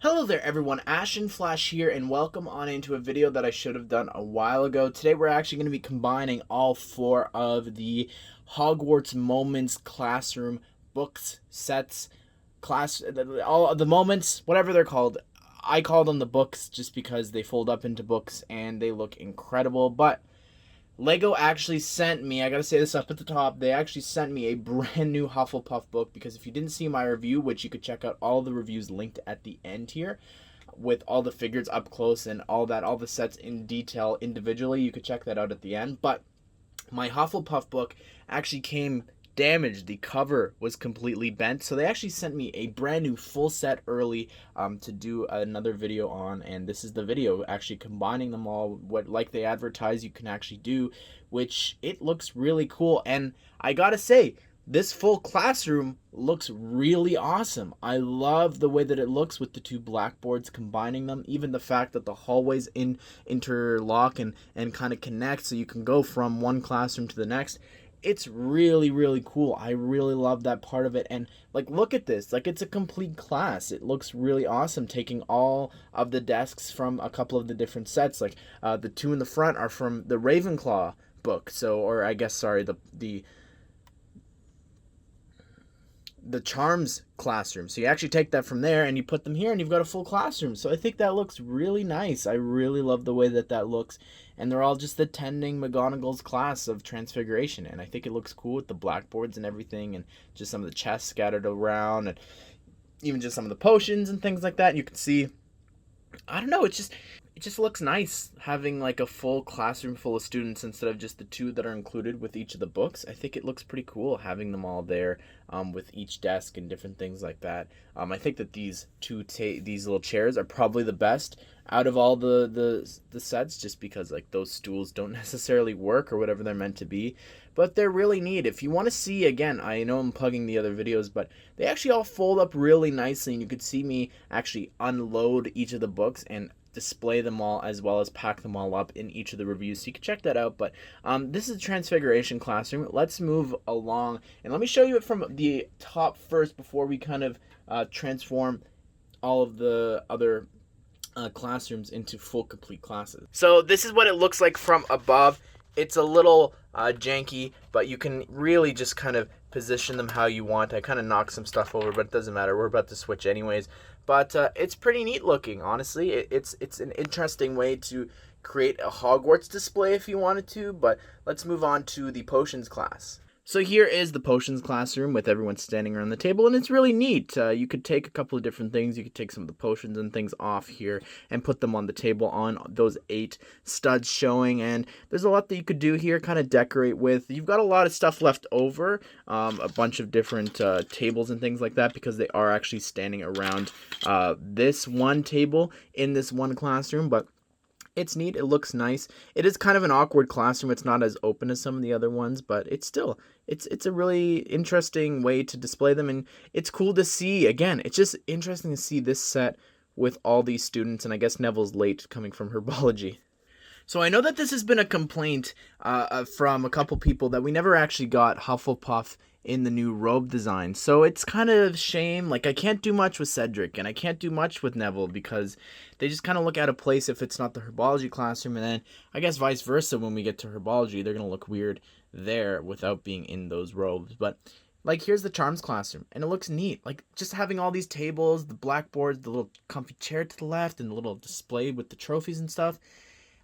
Hello there everyone, Ashnflash here, and welcome on into a video that I should have done a while ago. Today we're actually going to be combining all four of the Hogwarts Moments classroom books, sets, all of the moments, whatever they're called. I call them the books just because they fold up into books and they look incredible, but Lego actually sent me, I gotta say this up at the top, they actually sent me a brand new Hufflepuff book, because if you didn't see my review, which you could check out all the reviews linked at the end here, with all the figures up close and all that, all the sets in detail individually, you could check that out at the end. But my Hufflepuff book actually came damaged. The cover was completely bent, so they actually sent me a brand new full set early to do another video on, and this is the video actually combining them all, what like they advertise you can actually do, which it looks really cool. And I gotta say, this full classroom looks really awesome. I love the way that it looks with the two blackboards, combining them. Even the fact that the hallways interlock and kind of connect, so you can go from one classroom to the next. It's really, really cool. I really love that part of it. And like, look at this, like, it's a complete class. It looks really awesome, taking all of the desks from a couple of the different sets. Like the two in the front are from the Ravenclaw book, so, or I guess, sorry, the Charms classroom. So you actually take that from there and you put them here and you've got a full classroom. So I think that looks really nice. I really love the way that that looks. And they're all just attending McGonagall's class of Transfiguration. And I think it looks cool with the blackboards and everything, and just some of the chests scattered around, and even just some of the potions and things like that. And you can see, I don't know, it just looks nice having like a full classroom full of students instead of just the two that are included with each of the books. I think it looks pretty cool having them all there, with each desk and different things like that. I think that these these little chairs are probably the best out of all the sets, just because like those stools don't necessarily work or whatever they're meant to be, but they're really neat. If you want to see, again, I know I'm plugging the other videos, but they actually all fold up really nicely, and you could see me actually unload each of the books and display them all, as well as pack them all up in each of the reviews, so you can check that out. But this is a Transfiguration classroom. Let's move along and let me show you it from the top first before we kind of transform all of the other classrooms into full complete classes. So this is what it looks like from above. It's a little janky, but you can really just kind of position them how you want. I kind of knocked some stuff over, but it doesn't matter. We're about to switch anyways. But it's pretty neat looking, honestly. It's an interesting way to create a Hogwarts display if you wanted to. But let's move on to the potions class. So here is the potions classroom with everyone standing around the table, and it's really neat. You could take a couple of different things. You could take some of the potions and things off here and put them on the table on those 8 studs showing, and there's a lot that you could do here, kind of decorate with. You've got a lot of stuff left over, a bunch of different tables and things like that, because they are actually standing around this one table in this one classroom, but it's neat. It looks nice. It is kind of an awkward classroom. It's not as open as some of the other ones, but it's still, it's a really interesting way to display them, and it's cool to see. Again, it's just interesting to see this set with all these students, and I guess Neville's late coming from herbology. So I know that this has been a complaint from a couple people that we never actually got Hufflepuff in the new robe design. So it's kind of a shame. Like, I can't do much with Cedric and I can't do much with Neville, because they just kind of look out of place if it's not the herbology classroom, and then I guess vice versa, when we get to herbology, they're going to look weird there without being in those robes. But like, here's the Charms classroom, and it looks neat. Like, just having all these tables, the blackboards, the little comfy chair to the left, and the little display with the trophies and stuff.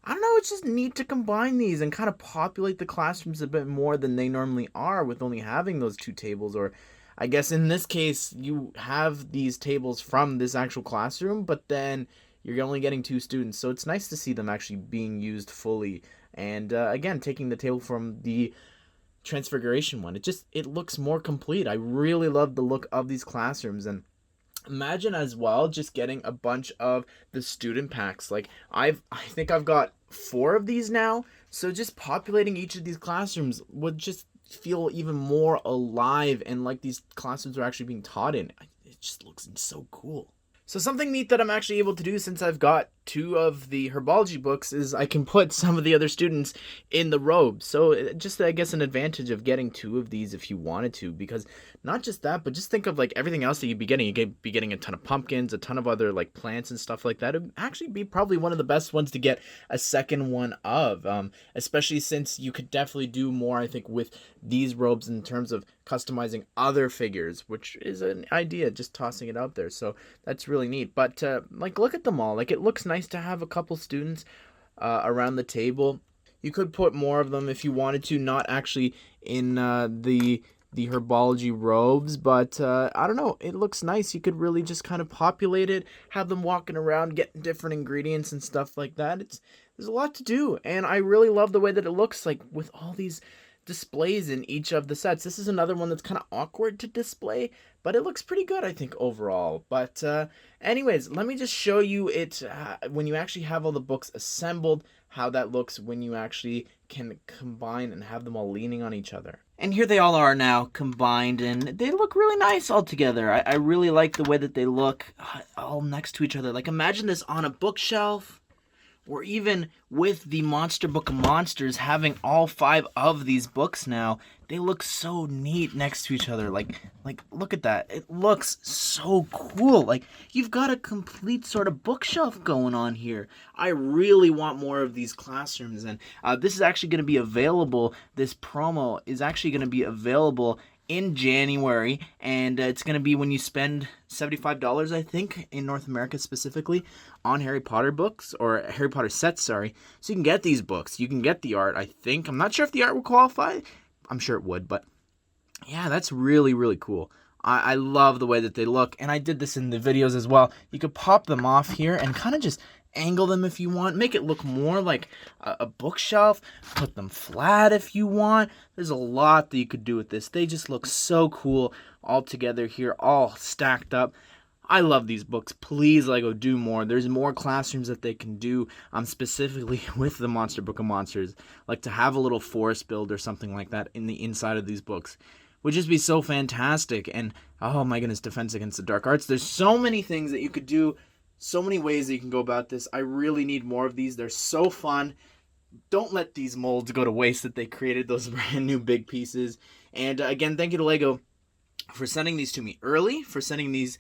I don't know, it's just neat to combine these and kind of populate the classrooms a bit more than they normally are, with only having those 2 tables. Or I guess in this case, you have these tables from this actual classroom, but then you're only getting 2 students. So it's nice to see them actually being used fully. And again, taking the table from the Transfiguration one, it looks more complete. I really love the look of these classrooms. And imagine as well just getting a bunch of the student packs. Like, I think I've got 4 of these now, so just populating each of these classrooms would just feel even more alive, and like these classrooms are actually being taught in. It just looks so cool. So something neat that I'm actually able to do, since I've got two of the herbology books is I can put some of the other students in the robes. So just, I guess, an advantage of getting two of these if you wanted to, because not just that, but just think of like everything else that you'd be getting. You'd be getting a ton of pumpkins, a ton of other like plants and stuff like that. It would actually be probably one of the best ones to get a second one of, especially since you could definitely do more, I think, with these robes in terms of customizing other figures, which is an idea, just tossing it out there. So that's really neat. But like, look at them all. Like, it looks nice to have a couple students around the table. You could put more of them if you wanted to, not actually in the herbology robes, but I don't know, it looks nice. You could really just kind of populate it, have them walking around getting different ingredients and stuff like that. There's a lot to do, and I really love the way that it looks, like with all these displays in each of the sets. This is another one that's kind of awkward to display, but it looks pretty good, I think, overall. But anyways, let me just show you it when you actually have all the books assembled, how that looks when you actually can combine and have them all leaning on each other. And here they all are now combined, and they look really nice all together. I really like the way that they look all next to each other. Like, imagine this on a bookshelf, or even with the Monster Book of Monsters, having all 5 of these books now. They look so neat next to each other. Like look at that. It looks so cool. Like, you've got a complete sort of bookshelf going on here. I really want more of these classrooms, and this is actually going to be available. This promo is actually going to be available in January, and it's going to be when you spend $75, I think, in North America specifically, on Harry Potter books, or Harry Potter sets, sorry. So you can get these books. You can get the art, I think. I'm not sure if the art will qualify. I'm sure it would, but yeah, that's really, really cool. I love the way that they look, and I did this in the videos as well. You could pop them off here and kind of just angle them if you want, make it look more like a bookshelf, put them flat if you want. There's a lot that you could do with this. They just look so cool all together here, all stacked up. I love these books. Please, Lego, do more. There's more classrooms that they can do, specifically with the Monster Book of Monsters, like to have a little forest build or something like that in the inside of these books. Would just be so fantastic. And oh my goodness, Defense Against the Dark Arts. There's so many things that you could do, so many ways that you can go about this. I really need more of these. They're so fun. Don't let these molds go to waste that they created those brand new big pieces. And again, thank you to Lego for sending these to me early, for sending these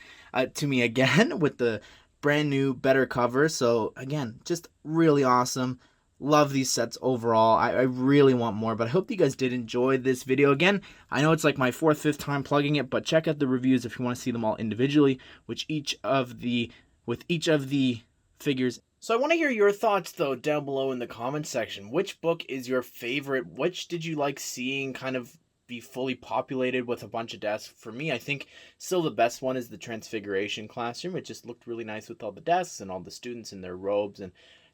to me again with the brand new, better cover. So again, just really awesome. Love these sets overall. I really want more, but I hope you guys did enjoy this video. Again, I know it's like my 4th, 5th time plugging it, but check out the reviews if you want to see them all individually, with each of the figures. So I want to hear your thoughts, though, down below in the comments section. Which book is your favorite? Which did you like seeing kind of be fully populated with a bunch of desks? For me, I think still the best one is the Transfiguration classroom. It just looked really nice with all the desks and all the students in their robes, and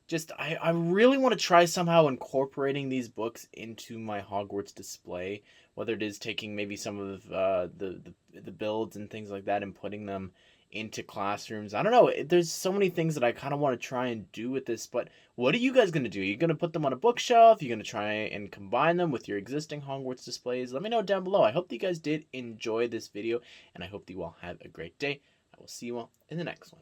just I really want to try somehow incorporating these books into my Hogwarts display, whether it is taking maybe some of the builds and things like that and putting them into classrooms. I don't know. There's so many things that I kind of want to try and do with this, but what are you guys going to do? Are you going to put them on a bookshelf? Are you going to try and combine them with your existing Hogwarts displays? Let me know down below. I hope that you guys did enjoy this video, and I hope that you all have a great day. I will see you all in the next one.